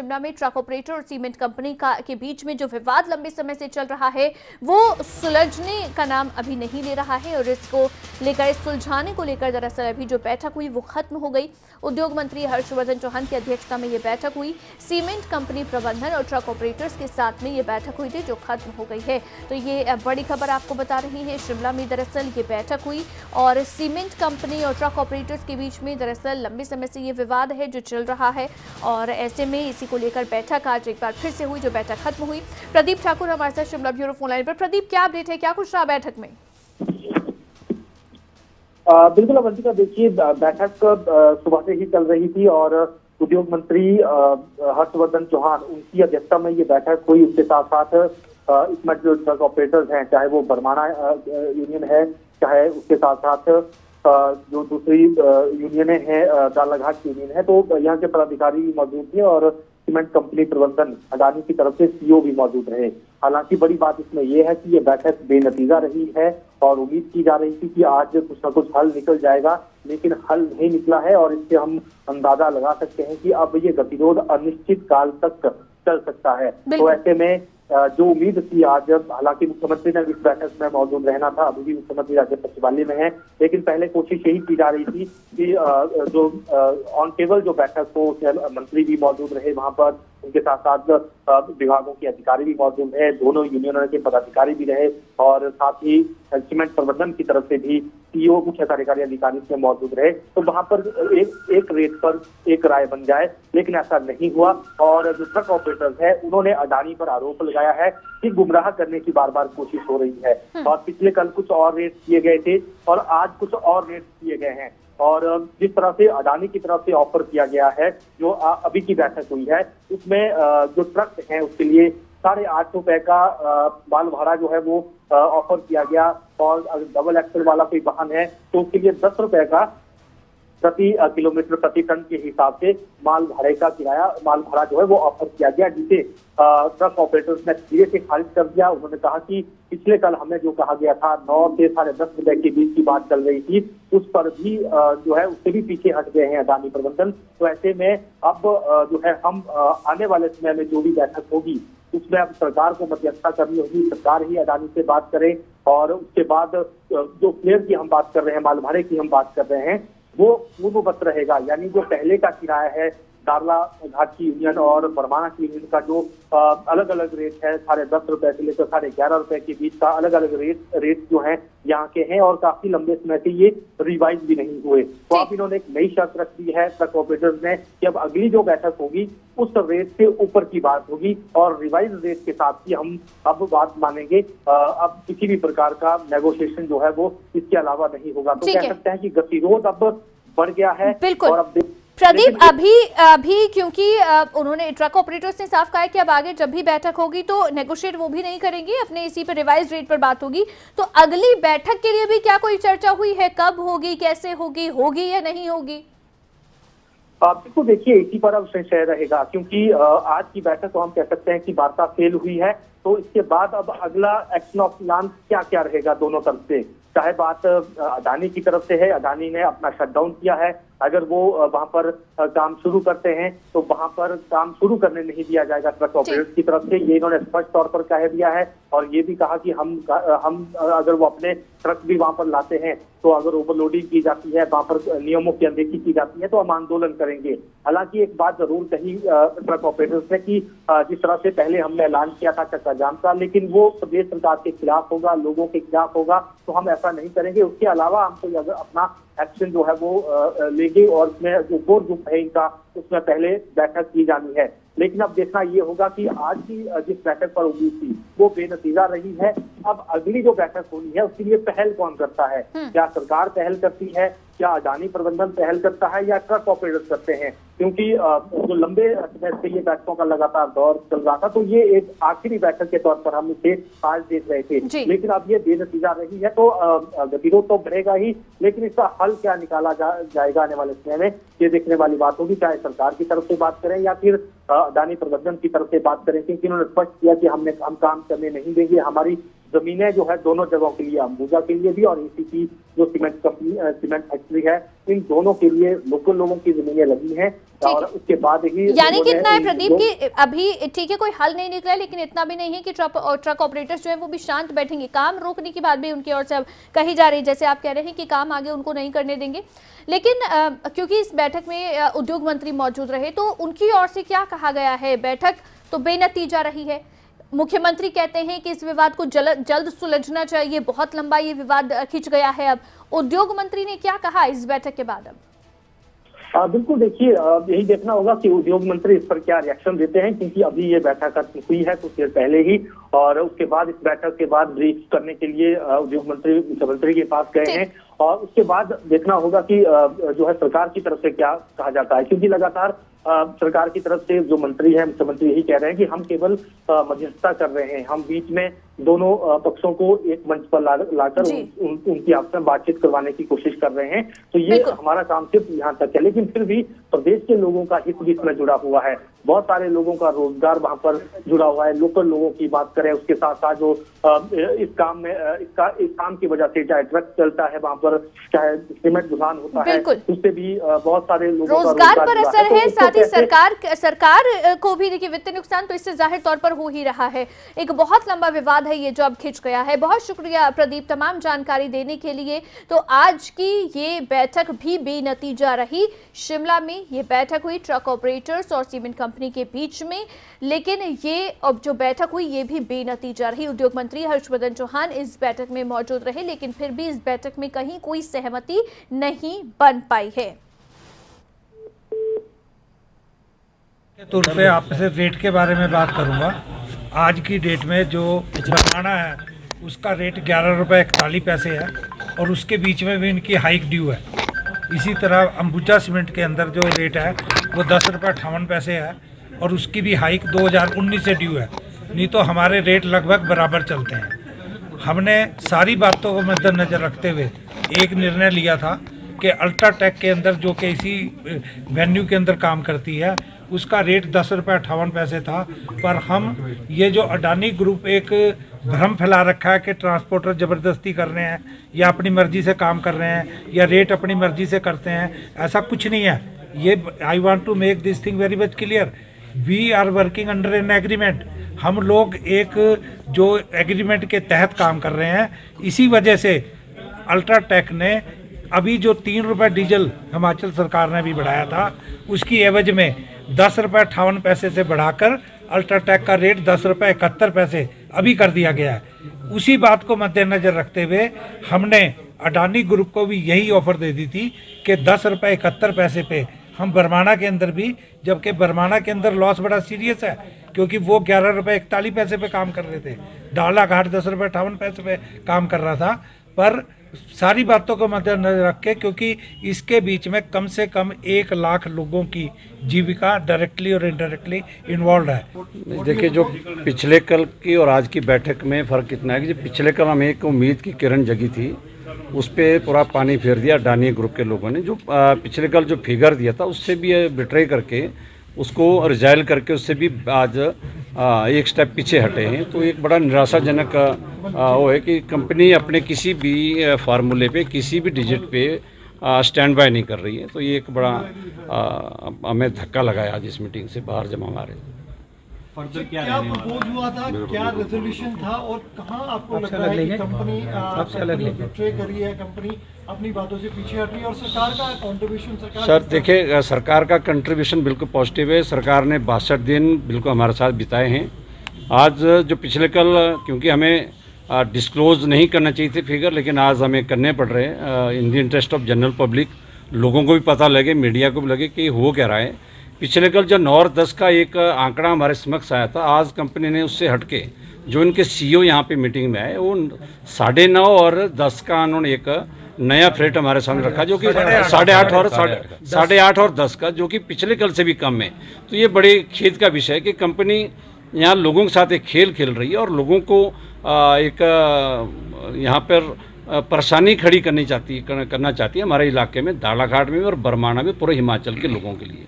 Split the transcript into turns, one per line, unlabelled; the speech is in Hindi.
शिमला में ट्रक ऑपरेटर और सीमेंट कंपनी के बीच में जो विवाद लंबे समय से चल रहा है वो सुलझने का नाम अभी नहीं ले रहा है और इसको लेकर, इस सुलझाने को लेकर दरअसल अभी जो बैठक हुई वो खत्म हो गई। उद्योग मंत्री हर्षवर्धन चौहान की अध्यक्षता में ये बैठक हुई। सीमेंट कंपनी प्रबंधन और ट्रक ऑपरेटर्स के साथ में ये बैठक हुई थी जो खत्म हो गई है। तो ये बड़ी खबर आपको बता रही है, शिमला में दरअसल ये बैठक हुई और सीमेंट कंपनी और ट्रक ऑपरेटर्स के बीच में दरअसल लंबे समय से ये विवाद है जो चल रहा है और ऐसे में इसी को लेकर बैठक आज एक बार फिर से हुई जो बैठक खत्म हुई। प्रदीप ठाकुर हमारे साथ शिमला ब्यूरो फोन लाइन पर। प्रदीप, क्या अपडेट है, क्या कुछ रहा बैठक में?
बिल्कुल अवंतिका, देखिए बैठक सुबह से ही चल रही थी और उद्योग मंत्री हर्षवर्धन चौहान उनकी अध्यक्षता में ये बैठक हुई। उसके साथ साथ इसमें जो ट्रक ऑपरेटर्स हैं, चाहे वो बरमाणा यूनियन है, चाहे उसके साथ साथ जो दूसरी यूनियनें हैं दालाघाट यूनियन है, तो यहाँ के पदाधिकारी भी मौजूद थे और सीमेंट कंपनी प्रबंधन अडानी की तरफ से सीईओ भी मौजूद रहे। हालांकि बड़ी बात इसमें यह है कि ये बैठक बेनतीजा रही है और उम्मीद की जा रही थी कि आज कुछ न कुछ हल निकल जाएगा, लेकिन हल नहीं निकला है और इससे हम अंदाजा लगा सकते हैं कि अब ये गतिरोध अनिश्चित काल तक चल सकता है। तो ऐसे में जो उम्मीद थी आज, हालांकि मुख्यमंत्री ने इस बैठक में मौजूद रहना था, अभी भी मुख्यमंत्री राज्य सचिवालय में है, लेकिन पहले कोशिश यही की जा रही थी कि जो ऑन टेबल जो बैठक हो, मंत्री भी मौजूद रहे वहां पर, उनके साथ साथ विभागों के अधिकारी भी मौजूद रहे, दोनों यूनियनों के पदाधिकारी भी रहे और साथ ही सीमेंट प्रबंधन की तरफ से भी सीईओ मुख्य कार्यकारी अधिकारी इसमें मौजूद रहे। तो वहां पर एक रेट पर एक राय बन जाए, लेकिन ऐसा नहीं हुआ और जो ट्रक ऑपरेटर्स है उन्होंने अडानी पर आरोप लगाया है कि गुमराह करने की बार बार कोशिश हो रही है और पिछले कल कुछ और रेट किए गए थे और आज कुछ और रेट किए गए हैं और जिस तरह से अडानी की तरफ से ऑफर किया गया है, जो अभी की बैठक हुई है उसमें जो ट्रक है उसके लिए 850 रुपए का माल भाड़ा जो है वो ऑफर किया गया और डबल एक्सल वाला कोई वाहन है तो उसके लिए 10 रुपए का प्रति किलोमीटर प्रति टन के हिसाब से माल भाड़ा जो है वो ऑफर किया गया, जिसे ट्रक ऑपरेटर्स ने धीरे से खारिज कर दिया। उन्होंने कहा कि पिछले कल हमें जो कहा गया था 9 से 10.5 रुपए के बीच की बात चल रही थी, उस पर भी जो है उससे भी पीछे हट गए हैं अडानी प्रबंधन। तो ऐसे में अब जो है हम आने वाले समय में जो भी बैठक होगी उसमें अब सरकार को मध्यस्थता करनी होगी, सरकार ही अडानी से बात करे और उसके बाद जो फ्लेयर की हम बात कर रहे हैं, माल भाड़े की हम बात कर रहे हैं, वो पूर्ववत रहेगा। यानी जो पहले का किराया है दालाघाट की यूनियन और बरमाणा की यूनियन का जो अलग अलग रेट है, 10.5 रुपए से लेकर 11.5 रुपए के बीच का अलग अलग रेट जो है यहाँ के हैं और काफी लंबे समय से ये रिवाइज भी नहीं हुए। तो अब इन्होंने एक नई शर्त रख दी है ट्रक ऑपरेटर्स ने कि अब अगली जो बैठक होगी उस रेट से ऊपर की बात होगी और रिवाइज रेट के साथ ही हम अब बात मानेंगे। अब किसी भी प्रकार का नेगोशिएशन जो है वो इसके अलावा नहीं होगा। तो कह सकते हैं कि गतिरोध अब बढ़ गया है। और अब
प्रदीप, अभी क्योंकि उन्होंने ट्रक ऑपरेटर्स ने साफ कहा है कि अब आगे जब भी बैठक होगी तो नेगोशिएट वो भी नहीं करेंगे, अपने इसी पर रिवाइज रेट पर बात होगी। तो अगली बैठक के लिए भी क्या कोई चर्चा हुई है? कब होगी, कैसे होगी या नहीं होगी?
बिल्कुल, देखिए इसी पर अब संशय रहेगा क्योंकि आज की बैठक को हम कह सकते हैं कि वार्ता फेल हुई है। तो इसके बाद अब अगला एक्शन ऑफ प्लान क्या क्या रहेगा दोनों तरफ से, चाहे बात अडानी की तरफ से है, अडानी ने अपना शटडाउन किया है, अगर वो वहां पर काम शुरू करते हैं तो वहां पर काम शुरू करने नहीं दिया जाएगा ट्रक ऑपरेटर्स की तरफ से, ये इन्होंने स्पष्ट तौर पर कह दिया है। और ये भी कहा कि हम अगर वो अपने ट्रक भी वहां पर लाते हैं तो अगर ओवरलोडिंग की जाती है, वहां पर नियमों की अनदेखी की जाती है तो हम आंदोलन करेंगे। हालांकि एक बात जरूर कही ट्रक ऑपरेटर्स ने कि जिस तरह से पहले हमने ऐलान किया था चक्का जाम का, लेकिन वो प्रदेश सरकार के खिलाफ होगा, लोगों के खिलाफ होगा, तो हम ऐसा नहीं करेंगे। उसके अलावा हम तो अगर अपना एक्शन जो है वो लेंगे और उसमें जो कोर ग्रुप है इनका उसमें पहले बैठक की जानी है। लेकिन अब देखना ये होगा कि आज की जिस बैठक पर उम्मीद थी वो बेनतीजा रही है। अब अगली जो बैठक होनी है उसके लिए पहल कौन करता है? क्या सरकार पहल करती है, क्या अडानी प्रबंधन पहल करता है या ट्रक ऑपरेटर्स करते हैं? क्योंकि जो लंबे समय से ये बैठकों का लगातार दौर चल रहा था तो ये एक आखिरी बैठक के तौर पर हम इसे आज देख रहे थे, लेकिन अब ये बेनतीजा रही है तो गतिरोध तो बढ़ेगा ही, लेकिन इसका हल क्या निकाला जाएगा आने वाले समय में ये देखने वाली बात होगी। चाहे सरकार की तरफ से बात करें या फिर अडानी प्रबंधन की तरफ से बात करें, क्योंकि उन्होंने स्पष्ट किया कि हम काम करने नहीं देंगे, हमारी जमीनें जो है दोनों जगहों के लिए, अंबुजा के लिए भी और एसीसी जो सीमेंट कंपनी सीमेंट फैक्ट्री है, इन दोनों के लिए लोकल लोगों की जमीनें लगी हैं। और उसके बाद ही
यानी कि इतना है प्रदीप की अभी ठीक है कोई हल नहीं निकला, लेकिन इतना भी नहीं है कि ट्रक ऑपरेटर्स जो है वो भी शांत बैठेंगे। काम रोकने की बात भी उनकी ओर से अब कही जा रही है, जैसे आप कह रहे हैं कि काम आगे उनको नहीं करने देंगे। लेकिन क्योंकि इस बैठक में उद्योग मंत्री मौजूद रहे, तो उनकी ओर से क्या कहा गया है? बैठक तो बेनतीजा रही है। मुख्यमंत्री कहते हैं कि इस विवाद को जल्द सुलझना चाहिए, बहुत लंबा ये विवाद खिंच गया है। अब उद्योग मंत्री ने क्या कहा इस बैठक के बाद? अब
बिल्कुल देखिए, यही देखना होगा कि उद्योग मंत्री इस पर क्या रिएक्शन देते हैं, क्योंकि अभी ये बैठक हुई है कुछ देर पहले ही, और उसके बाद इस बैठक के बाद ब्रीफ करने के लिए उद्योग मंत्री मुख्यमंत्री के पास गए हैं। और उसके बाद देखना होगा कि जो है सरकार की तरफ से क्या कहा जाता है, क्योंकि लगातार सरकार की तरफ से जो मंत्री है, मुख्यमंत्री यही कह रहे हैं कि हम केवल मध्यस्थता कर रहे हैं, हम बीच में दोनों पक्षों को एक मंच पर लाकर उनकी आपस में बातचीत करवाने की कोशिश कर रहे हैं। तो ये हमारा काम सिर्फ यहाँ तक है, लेकिन फिर भी प्रदेश के लोगों का हित भी इसमें जुड़ा हुआ है। बहुत सारे लोगों का रोजगार वहां पर जुड़ा हुआ है। लोकल लोगों की बात करें, उसके साथ साथ जो इस काम की वजह से चाहे ट्रक चलता है वहां पर, चाहे सीमेंट दुकान होता है, उससे भी बहुत सारे लोगों का
रोजगार पर असर है। साथ ही सरकार को भी देखिए वित्तीय नुकसान तो इससे जाहिर तौर पर हो ही रहा है। एक बहुत लंबा विवाद है ये जो अब खिंच गया है। बहुत शुक्रिया प्रदीप तमाम जानकारी देने के लिए। तो आज की ये बैठक भी बेनतीजा रही। शिमला में ये बैठक हुई ट्रक ऑपरेटर्स और सीमेंट कंपनी के बीच में, लेकिन ये अब जो बैठक हुई ये भी बेनतीजा रही। उद्योग मंत्री हर्षवर्धन चौहान इस बैठक में मौजूद रहे, लेकिन फिर भी इस बैठक में कहीं कोई सहमति नहीं बन पाई है।
तौर पे आपसे रेट के बारे में बात करूंगा। आज की डेट में जो बरमाना है उसका रेट 11 रुपये 41 पैसे है और उसके बीच में भी इनकी हाइक ड्यू है। इसी तरह अंबुजा सीमेंट के अंदर जो रेट है वो 10 रुपये 58 पैसे है और उसकी भी हाइक 2019 से ड्यू है, नहीं तो हमारे रेट लगभग बराबर चलते हैं। हमने सारी बातों को मद्देनजर रखते हुए एक निर्णय लिया था कि अल्ट्राटेक के अंदर जो कि इसी वेन्यू के अंदर काम करती है उसका रेट 10 रुपये 58 पैसे था, पर हम ये जो अडानी ग्रुप एक भ्रम फैला रखा है कि ट्रांसपोर्टर ज़बरदस्ती कर रहे हैं या अपनी मर्जी से काम कर रहे हैं या रेट अपनी मर्जी से करते हैं, ऐसा कुछ नहीं है। ये I want to make this thing very much clear, we are working under an agreement. हम लोग एक जो एग्रीमेंट के तहत काम कर रहे हैं। इसी वजह से अल्ट्राटेक ने अभी जो 3 रुपये डीजल हिमाचल सरकार ने भी बढ़ाया था उसकी एवज में 10 रुपये 58 पैसे से बढ़ाकर अल्ट्राटेक का रेट 10 रुपये 71 पैसे अभी कर दिया गया है। उसी बात को मद्देनजर रखते हुए हमने अडानी ग्रुप को भी यही ऑफर दे दी थी कि 10 रुपये 71 पैसे पे हम बरमाना के अंदर भी, जबकि बरमाना के अंदर लॉस बड़ा सीरियस है क्योंकि वो 11 रुपये 41 पैसे पे काम कर रहे थे, डाला घाट 10 रुपये 58 पैसे पे काम कर रहा था। पर सारी बातों को मद्देनजर रख के, क्योंकि इसके बीच में कम से कम 1 लाख लोगों की जीविका डायरेक्टली और इनडायरेक्टली इन्वॉल्व है।
देखिए, जो पिछले कल की और आज की बैठक में फ़र्क इतना है कि जो पिछले कल हमें एक उम्मीद की किरण जगी थी उस पर पूरा पानी फेर दिया अडानी ग्रुप के लोगों ने। जो पिछले कल जो फिगर दिया था उससे भी बिट्रे करके उसको रिजाइल करके उससे भी आज एक स्टेप पीछे हटे हैं। तो एक बड़ा निराशाजनक वो है कि कंपनी अपने किसी भी फार्मूले पे किसी भी डिजिट पे स्टैंड बाय नहीं कर रही है। तो ये एक बड़ा हमें धक्का लगाया आज इस मीटिंग से बाहर जब हम आ रहे थे।
क्या प्रपोज हुआ था, क्या रेजोल्यूशन था और कहाँ आपको लग रहा है कि कंपनी बिट्रे कर रही है, कंपनी अपनी बातों से पीछे हट रही है और सरकार का कंट्रीब्यूशन? सर
देखिए, सरकार का कंट्रीब्यूशन बिल्कुल पॉजिटिव है। सरकार ने 62 दिन बिल्कुल हमारे साथ बिताए हैं। आज जो पिछले कल क्योंकि हमें डिस्क्लोज नहीं करना चाहिए थे फिगर, लेकिन आज हमें करने पड़ रहे हैं in the interest of general public, लोगों को भी पता लगे, मीडिया को भी लगे कि हो क्या रहा है। पिछले कल जो 9 और 10 का एक आंकड़ा हमारे समक्ष आया था, आज कंपनी ने उससे हटके जो इनके सीईओ यहाँ पे मीटिंग में आए वो 9.5 और 10 का उन्होंने एक नया फ्रेट हमारे सामने रखा जो कि 8.5 और 10 का, जो कि पिछले कल से भी कम है। तो ये बड़े खेद का विषय है कि कंपनी यहाँ लोगों के साथ एक खेल खेल रही है और लोगों को एक यहाँ पर परेशानी खड़ी करना चाहती है हमारे इलाके में, दाड़ाघाट में और बरमाना में, पूरे हिमाचल के लोगों के लिए।